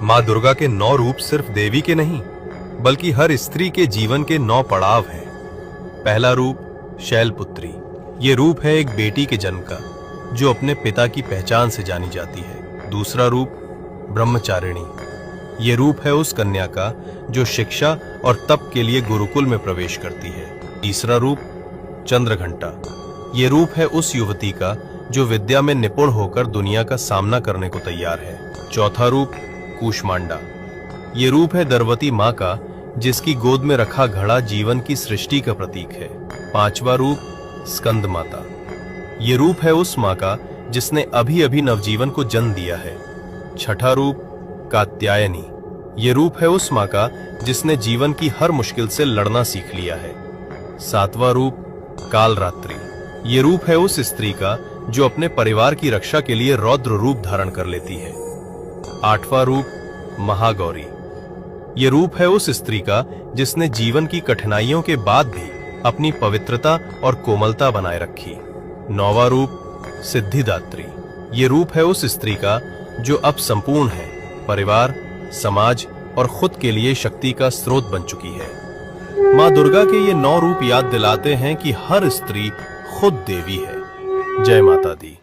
माँ दुर्गा के 9 रूप सिर्फ देवी के नहीं, बल्कि हर स्त्री के जीवन के 9 पड़ाव हैं। पहला रूप शैलपुत्री। ये रूप है एक बेटी के जन्म का, जो अपने पिता की पहचान से जानी जाती है। दूसरा रूप ब्रह्मचारिणी। ये रूप है उस कन्या का जो शिक्षा और तप के लिए गुरुकुल में प्रवेश करती है। तीसरा रूप चंद्रघंटा। ये रूप है उस युवती का जो विद्या में निपुण होकर दुनिया का सामना करने को तैयार है। चौथा रूप कूष्मांडा। ये रूप है दर्वती माँ का, जिसकी गोद में रखा घड़ा जीवन की सृष्टि का प्रतीक है। पांचवा रूप स्कंद माता। ये रूप है उस माँ का जिसने अभी अभी नवजीवन को जन्म दिया है। छठा रूप कात्यायनी। ये रूप है उस माँ का जिसने जीवन की हर मुश्किल से लड़ना सीख लिया है। सातवां रूप कालरात्रि। ये रूप है उस स्त्री का जो अपने परिवार की रक्षा के लिए रौद्र रूप धारण कर लेती है। आठवां रूप महागौरी। ये रूप है उस स्त्री का जिसने जीवन की कठिनाइयों के बाद भी अपनी पवित्रता और कोमलता बनाए रखी। नौवां रूप सिद्धिदात्री। ये रूप है उस स्त्री का जो अब संपूर्ण है, परिवार, समाज और खुद के लिए शक्ति का स्रोत बन चुकी है। माँ दुर्गा के ये 9 रूप याद दिलाते हैं कि हर स्त्री खुद देवी है। जय माता दी।